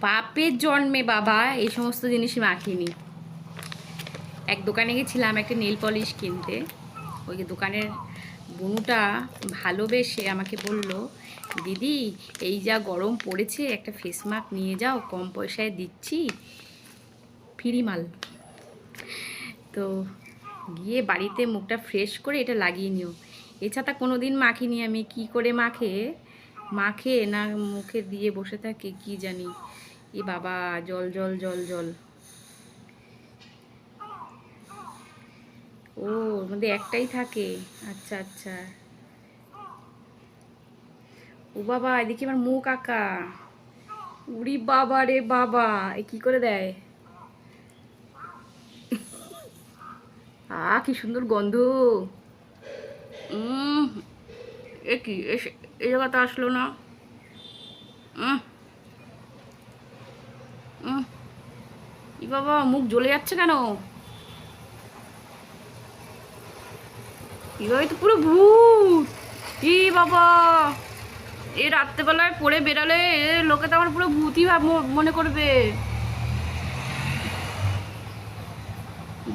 বাপের জন্মে বাবা এই সমস্ত জিনিসই মাখিনি। এক দোকানে গেছিলাম একটা নেল পলিশ কিনতে। ওই দোকানের বুনুটা ভালোবেসে আমাকে বলল, দিদি এই যা গরম পড়েছে একটা ফেস মাস্ক নিয়ে যাও, কম পয়সায় দিচ্ছি, ফ্রি মাল। তো গিয়ে বাড়িতে মুখটা ফ্রেশ করে এটা লাগিয়ে নিও। এছাড়া কোনো দিন মাখিনি আমি। কি করে মাখে না মুখে দিয়ে বসে থাকে কি জানি। এ বাবা, জল জল জল জল। ও, ওর মধ্যে একটাই থাকে। আচ্ছা আচ্ছা। ও বাবা, এদিকে আমার মুখ আঁকা। উড়ি বাবা রে বাবা, এ কি করে দেয়? কি সুন্দর গন্ধ। এ কি, এ জায়গাতে আসলো না। উম উম ই বাবা, মুখ জ্বলে যাচ্ছে কেন? এভাবে তো পুরো ভূত। ই বাবা, এ রাত্রেবেলায় পড়ে বেরালে লোকে তো আমার পুরো ভূতই মনে করবে।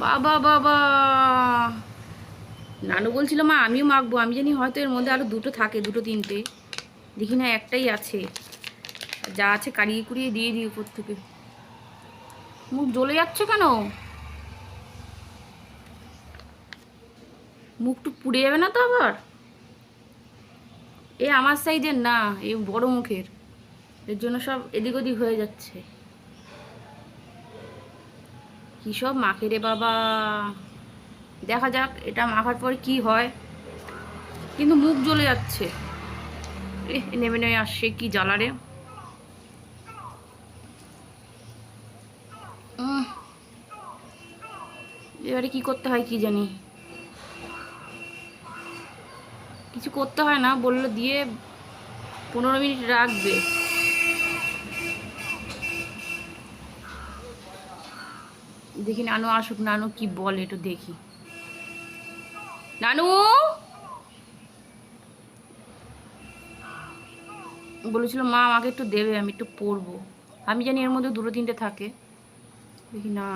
বাবা বাবা, নানু বলছিল মা আমিও মাখবো। আমি জানি হয়তো এর মধ্যে আরো দুটো থাকে, দুটো তিনটে, দেখি না একটাই আছে। যা আছে কাড়িয়ে কুড়িয়ে দিয়ে দিই উপর থেকে। মুখ জ্বলে যাচ্ছে কেন? মুখটুক পুড়ে যাবে না তো আবার? এ আমার সাইজের না, এ বড় মুখের, এর জন্য সব এদিক ওদিক হয়ে যাচ্ছে। কী সব মাখে রে বাবা। দেখা যাক এটা মাখার পর কি হয়। কিন্তু মুখ জ্বলে যাচ্ছে। নেমে নেমে আসছে, কি জ্বালা রে। এবারে কি করতে হয় কি জানি। কিছু করতে হয় না, বললো দিয়ে 15 মিনিট রাখবে। দেখি নানু আসুক, নানু কি বলে একটু দেখি। নানু বলেছিল মা আমাকে একটু দেবে, আমি একটু পরবো। আমি জানি এর মধ্যে দুটো তিনটে থাকে। দেখি না,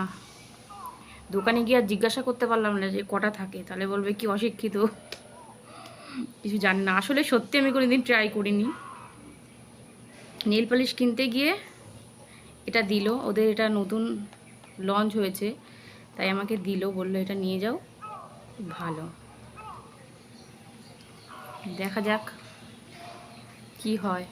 দোকানে গিয়ে আর জিজ্ঞাসা করতে পারলাম না যে কটা থাকে, তাহলে বলবে কি অশিক্ষিত, কিছু জানি না। আসলে সত্যি আমি কোনোদিন ট্রাই করিনি। নেল পালিশ কিনতে গিয়ে এটা দিল, ওদের এটা নতুন লঞ্চ হয়েছে, তাই আমাকে দিল, বললো এটা নিয়ে যাও, ভালো। দেখা যাক কি হয়।